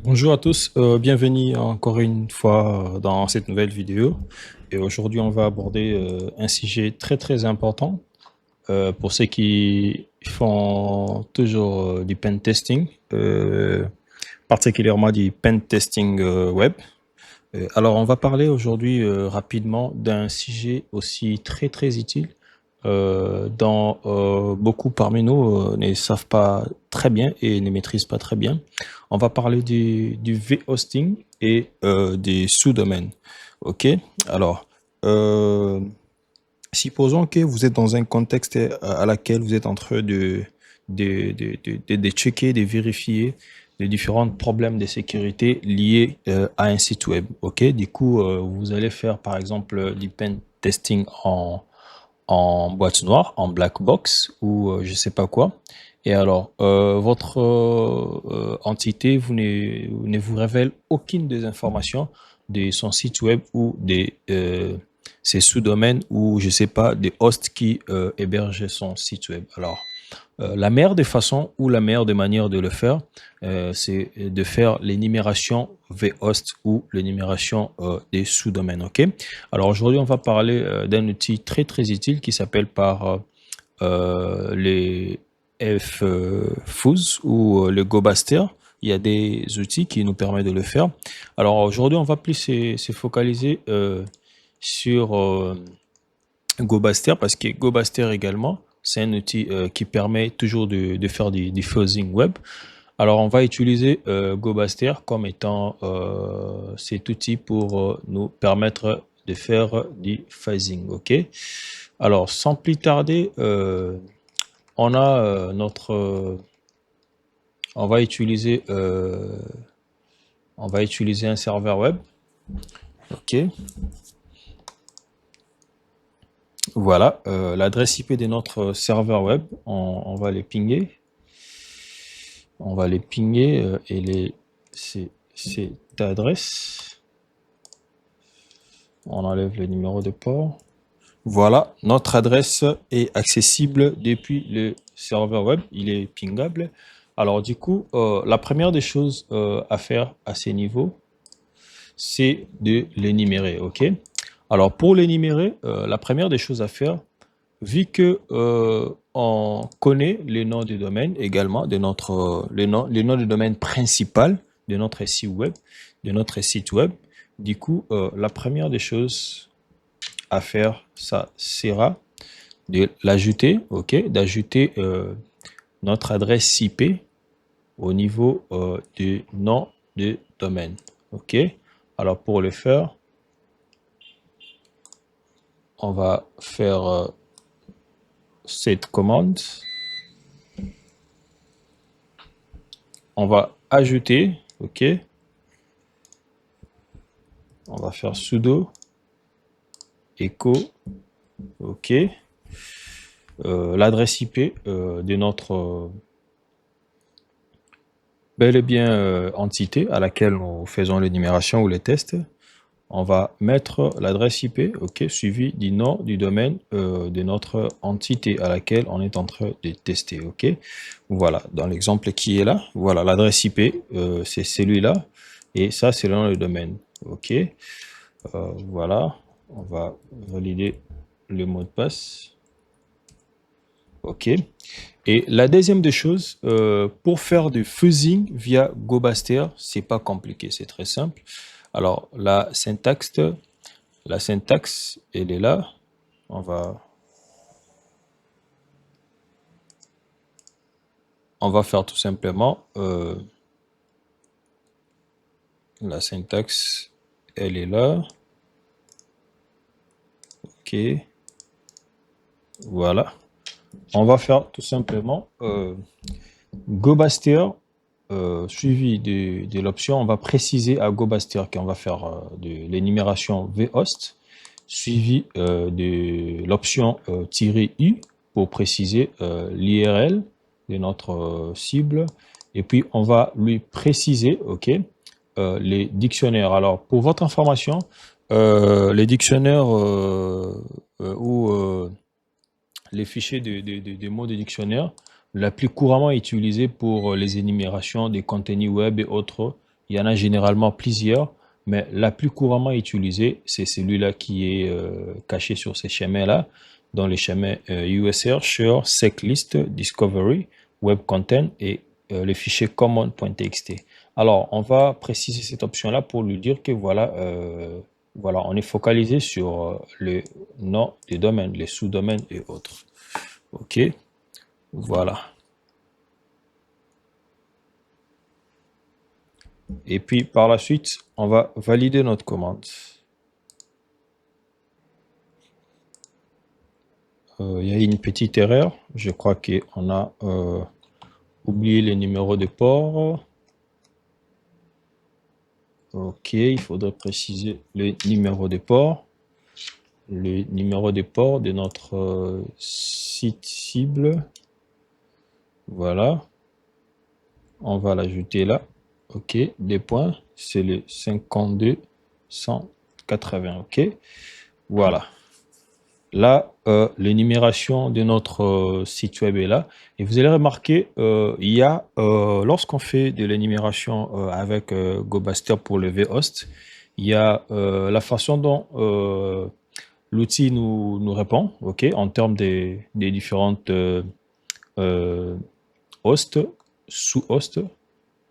Bonjour à tous, bienvenue encore une fois dans cette nouvelle vidéo. Et aujourd'hui, on va aborder un sujet très important pour ceux qui font toujours du pen testing, particulièrement du pen testing web. Alors, on va parler aujourd'hui rapidement d'un sujet aussi très utile dont beaucoup parmi nous ne savent pas très bien et ne maîtrisent pas très bien. On va parler du V-hosting et des sous-domaines. OK? Alors, euh, supposons que vous êtes dans un contexte à laquelle vous êtes en train de checker, de vérifier les différents problèmes de sécurité liés à un site web. OK? Du coup, vous allez faire par exemple du pen testing en boîte noire, en black box ou je sais pas quoi. Et alors, votre entité ne vous révèle aucune des informations de son site web ou des ses sous-domaines ou je sais pas des hosts qui hébergent son site web. Alors, la meilleure des façons ou la meilleure des manières de le faire, c'est de faire l'énumération vhost ou l'énumération des sous-domaines. Ok. Alors aujourd'hui, on va parler d'un outil très utile qui s'appelle par les fuzz ou le GoBaster. Il y a des outils qui nous permettent de le faire. Alors aujourd'hui, on va plus se focaliser sur GoBaster parce que GoBaster également, c'est un outil qui permet toujours de faire du fuzzing web. Alors, on va utiliser GoBaster comme étant cet outil pour nous permettre de faire du phasing. OK? Alors, sans plus tarder, on a on va utiliser un serveur web. OK? Voilà, l'adresse IP de notre serveur web, on va les pinguer. On va les pinguer et c'est cette adresse. On enlève le numéro de port. Voilà, notre adresse est accessible depuis le serveur web. Il est pingable. Alors du coup, la première des choses à faire à ces niveaux, c'est de l'énumérer. OK? Alors pour l'énumérer, la première des choses à faire, vu que on connaît les noms du domaine également de notre les noms du domaine principal de notre site web. Du coup, la première des choses à faire, ça sera de l'ajouter, ok, d'ajouter notre adresse IP au niveau du nom du domaine, ok. Alors pour le faire, on va faire cette commande. On va ajouter, ok. On va faire sudo echo, ok. L'adresse IP de notre bel et bien entité à laquelle nous faisons l'énumération ou les tests. On va mettre l'adresse IP, ok, suivi du nom du domaine de notre entité à laquelle on est en train de tester, ok. Voilà, dans l'exemple qui est là, voilà, l'adresse IP, c'est celui-là, et ça, c'est le nom du domaine, ok. Voilà, on va valider le mot de passe, ok. Et la deuxième des choses, pour faire du fuzzing via GoBaster, c'est pas compliqué, c'est très simple. Alors la syntaxe, elle est là. On va faire tout simplement la syntaxe, elle est là. Ok, voilà. On va faire tout simplement GoBaster suivi de l'option, on va préciser à GoBaster qu'on va faire de l'énumération vhost, suivi de l'option -u pour préciser l'IRL de notre cible. Et puis, on va lui préciser, OK, les dictionnaires. Alors, pour votre information, les dictionnaires ou les fichiers de mots de dictionnaire, la plus couramment utilisée pour les énumérations des contenus web et autres, Il y en a généralement plusieurs, mais la plus couramment utilisée, c'est celui-là qui est caché sur ces chemins-là, dans les chemins USR, Share, Setlist, Discovery, Web Content et le fichier common.txt. Alors, on va préciser cette option-là pour lui dire que voilà, voilà, on est focalisé sur le nom des domaines, les sous-domaines et autres. OK, voilà. Et puis, par la suite, on va valider notre commande. Il y a une petite erreur. Je crois qu'on a oublié les numéros de port. OK, il faudrait préciser le numéro de port. Le numéro de port de notre site cible. Voilà. On va l'ajouter là. OK, des points. C'est le 52 180. OK, voilà. Là, l'énumération de notre site web est là. Et vous allez remarquer, il y a, lorsqu'on fait de l'énumération avec GoBuster pour le vhost, il y a la façon dont l'outil nous répond, OK, en termes des différentes hosts, sous-hosts,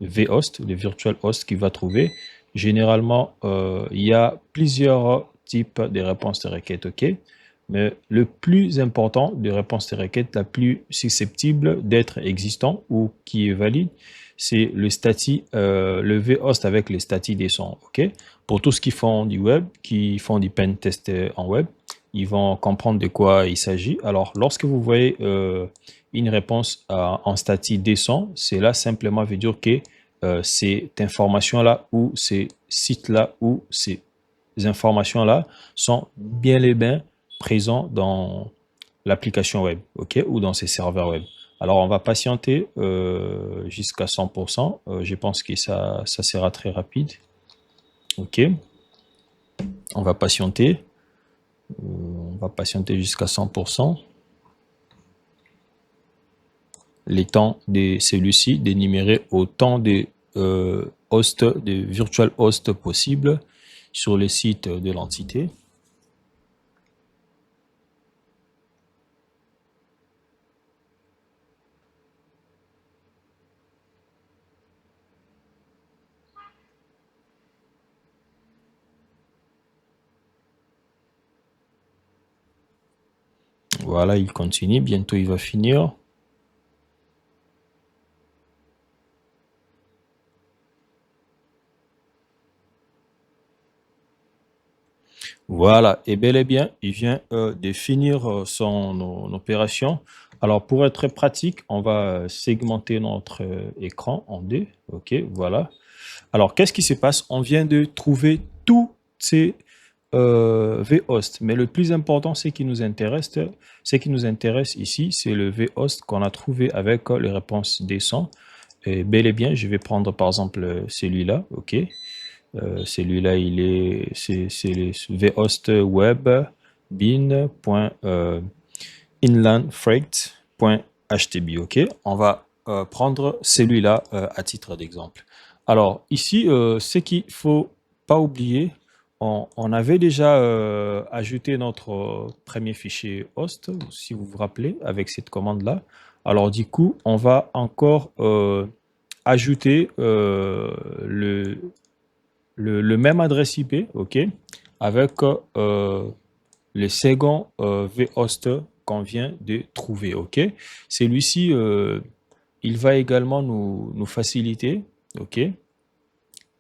vhost, le virtual host qu'il va trouver. Généralement, il y a plusieurs types de réponses de requêtes, OK? Mais le plus important de réponse de requête, la plus susceptible d'être existant ou qui est valide, c'est le vhost avec les stati des sons. OK? Pour tous ceux qui font du web, qui font du pen test en web, ils vont comprendre de quoi il s'agit. Alors, lorsque vous voyez une réponse en stati descend, c'est là simplement veut dire que cette information-là ou ces sites-là ou ces informations-là sont bien et bien présents dans l'application web, OK, ou dans ces serveurs web. Alors, on va patienter jusqu'à 100%. Je pense que ça sera très rapide. OK. On va patienter. On va patienter jusqu'à 100%. Les temps de celui-ci d'énumérer autant de hosts, de virtual hosts possibles sur le site de l'entité. Voilà, il continue. Bientôt, il va finir. Voilà, et bel et bien, il vient de finir son opération. Alors, pour être très pratique, on va segmenter notre écran en deux. OK, voilà. Alors, qu'est-ce qui se passe? On vient de trouver tous ces vhost, mais le plus important, ce qui nous intéresse ici, c'est le vhost qu'on a trouvé avec les réponses des sons. Et bel et bien, je vais prendre par exemple celui-là, ok. Celui-là, c'est le vhost web bin.inlandfreight.htb, ok. On va prendre celui-là à titre d'exemple. Alors ici, ce qu'il faut pas oublier, on avait déjà ajouté notre premier fichier host, si vous vous rappelez, avec cette commande-là. Alors du coup, on va encore ajouter le même adresse IP, ok, avec le second vhost qu'on vient de trouver, ok. Celui-ci, il va également nous faciliter, ok.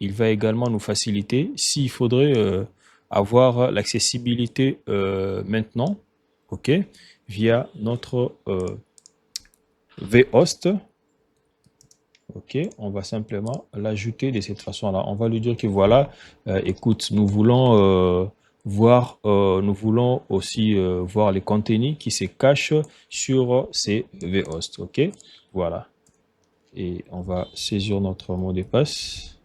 Il va également nous faciliter s'il faudrait avoir l'accessibilité maintenant, ok, via notre vhost. Ok, on va simplement l'ajouter de cette façon-là. On va lui dire que voilà, écoute, nous voulons nous voulons aussi voir les contenus qui se cachent sur ces vhosts. Ok, voilà. Et on va saisir notre mot de passe.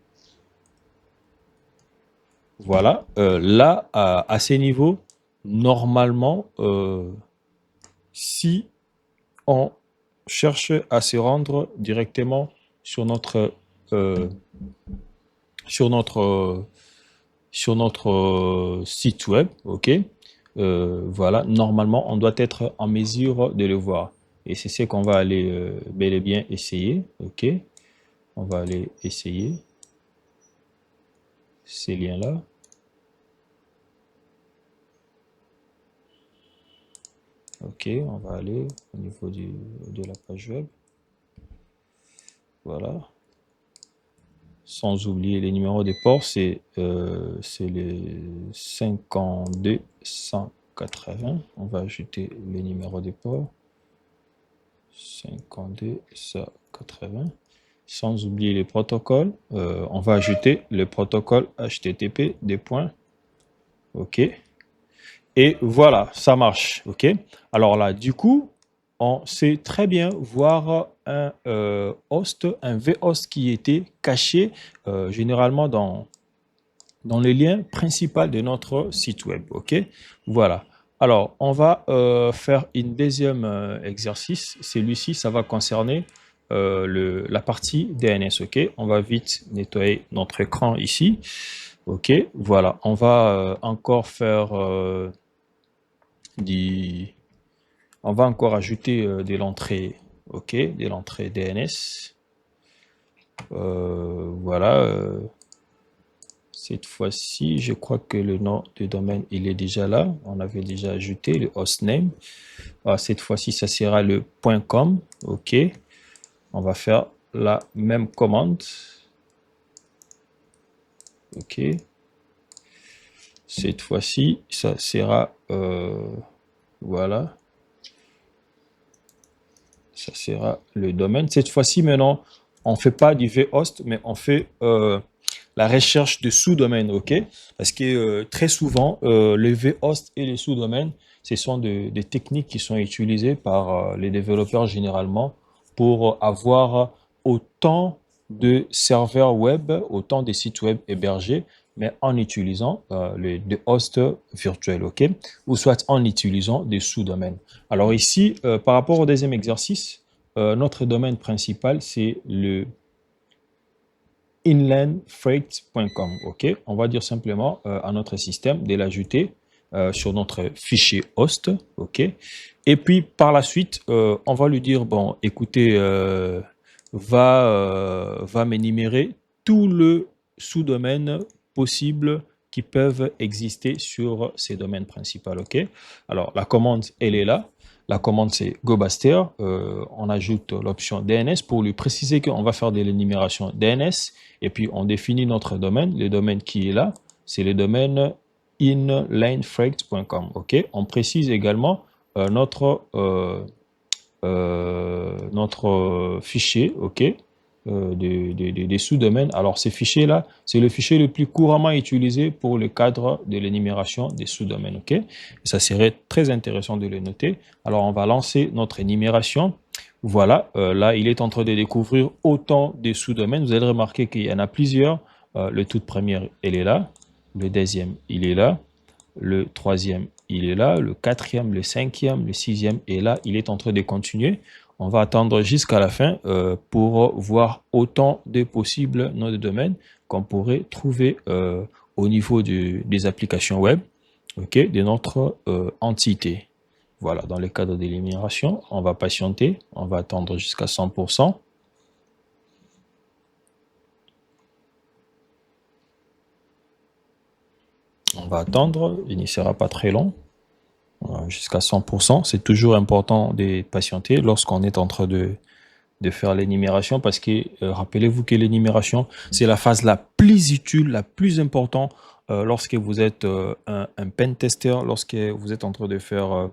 Voilà. Là, à ces niveaux, normalement, si on cherche à se rendre directement sur notre sur notre site web, ok? Voilà, normalement, on doit être en mesure de le voir. Et c'est ce qu'on va aller bel et bien essayer, ok? On va aller essayer ces liens-là. Ok, on va aller au niveau de la page web. Voilà. Sans oublier les numéros de port, c'est les 52 180. On va ajouter les numéros de port. 52 180. Sans oublier les protocoles. On va ajouter le protocole HTTP des points. OK. Et voilà, ça marche. OK. Alors là, du coup, on sait très bien voir un host, un vhost qui était caché généralement dans le lien principal de notre site web. OK. Voilà. Alors, on va faire une deuxième exercice. Celui-ci, ça va concerner la partie DNS. OK. On va vite nettoyer notre écran ici. OK. Voilà. On va encore faire on va encore ajouter de l'entrée, ok, de l'entrée DNS. Voilà. Cette fois-ci, je crois que le nom de domaine, il est déjà là. On avait déjà ajouté le hostname. Cette fois-ci, ça sera le .com. Ok. On va faire la même commande. Ok. Cette fois-ci, ça sera voilà. Ça sera le domaine. Cette fois-ci, maintenant, on ne fait pas du vhost, mais on fait la recherche de sous-domaines, ok? Parce que très souvent, le vhost et les sous-domaines, ce sont des techniques qui sont utilisées par les développeurs généralement pour avoir autant de serveurs web, autant de sites web hébergés, mais en utilisant des hosts virtuels, ok? Ou soit en utilisant des sous-domaines. Alors ici, par rapport au deuxième exercice, notre domaine principal, c'est le inlandfreight.com. Ok, on va dire simplement à notre système de l'ajouter sur notre fichier host. Ok, et puis par la suite, on va lui dire bon, écoutez, va m'énumérer tout le sous-domaine possible qui peuvent exister sur ces domaines principaux. Ok, alors la commande, elle est là. La commande, c'est gobaster. On ajoute l'option DNS pour lui préciser qu'on va faire de l'énumération DNS. Et puis, on définit notre domaine. Le domaine qui est là, c'est le domaine inlanefreight.com. OK? On précise également notre fichier, OK? Des sous-domaines. Alors, ces fichiers-là, c'est le fichier le plus couramment utilisé pour le cadre de l'énumération des sous-domaines, OK? Ça serait très intéressant de le noter. Alors, on va lancer notre énumération. Voilà, là, il est en train de découvrir autant de sous-domaines. Vous allez remarquer qu'il y en a plusieurs. Le tout premier, il est là. Le deuxième, il est là. Le troisième, il est là. Le quatrième, le cinquième, le sixième est là. Il est en train de continuer. On va attendre jusqu'à la fin pour voir autant de possibles noms de domaine qu'on pourrait trouver au niveau des applications web, ok, de notre entité. Voilà, dans le cadre de l'énumération, on va patienter, on va attendre jusqu'à 100%. On va attendre, il ne sera pas très long, jusqu'à 100%. C'est toujours important de patienter lorsqu'on est en train de faire l'énumération parce que rappelez-vous que l'énumération, c'est la phase la plus utile, la plus importante lorsque vous êtes un pen tester, lorsque vous êtes en train de faire,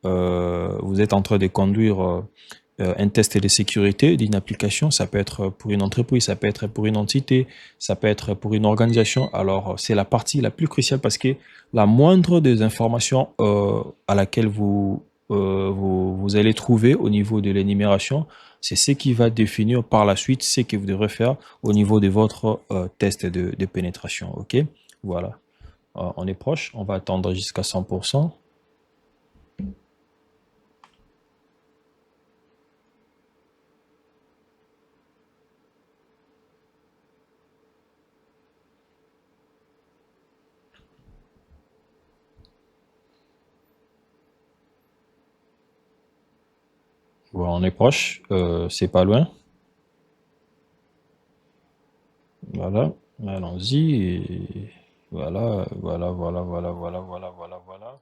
vous êtes en train de conduire un test de sécurité d'une application. Ça peut être pour une entreprise, ça peut être pour une entité, ça peut être pour une organisation. Alors, c'est la partie la plus cruciale parce que la moindre des informations à laquelle vous allez trouver au niveau de l'énumération, c'est ce qui va définir par la suite ce que vous devrez faire au niveau de votre test de pénétration. OK? Voilà. On est proche. On va attendre jusqu'à 100%. Bon, on est proche, c'est pas loin. Voilà, allons-y. Et voilà, voilà, voilà, voilà, voilà, voilà, voilà, voilà.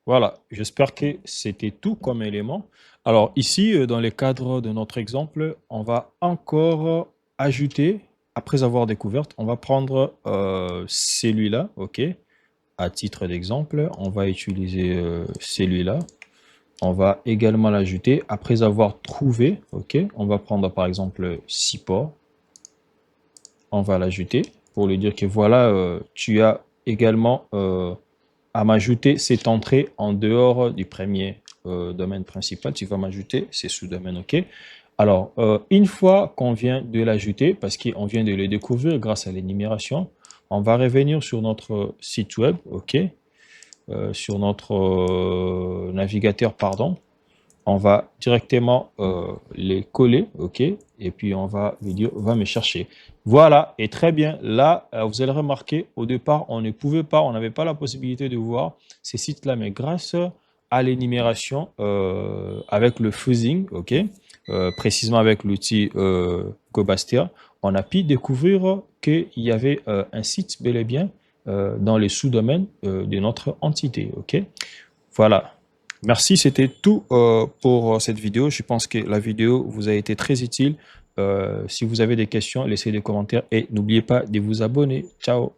Voilà, j'espère que c'était tout comme élément. Alors ici, dans le cadre de notre exemple, on va encore ajouter, après avoir découvert, on va prendre celui-là, ok? À titre d'exemple, on va utiliser celui-là. On va également l'ajouter après avoir trouvé, ok? On va prendre par exemple 6 ports. On va l'ajouter pour lui dire que voilà, tu as également à m'ajouter cette entrée en dehors du premier domaine principal. Tu vas m'ajouter ces sous-domaines, ok? Alors, une fois qu'on vient de l'ajouter, parce qu'on vient de le découvrir grâce à l'énumération, on va revenir sur notre site web, ok? Sur notre navigateur, pardon. On va directement les coller, ok? Et puis on va lui dire, va me chercher. Voilà, et très bien. Là, vous allez remarquer, au départ, on ne pouvait pas, on n'avait pas la possibilité de voir ces sites-là, mais grâce à l'énumération avec le fuzzing, ok? Précisément avec l'outil GoBastia, on a pu découvrir qu'il y avait un site bel et bien dans les sous-domaines de notre entité, ok? Voilà. Merci, c'était tout pour cette vidéo. Je pense que la vidéo vous a été très utile. Si vous avez des questions, laissez des commentaires et n'oubliez pas de vous abonner. Ciao.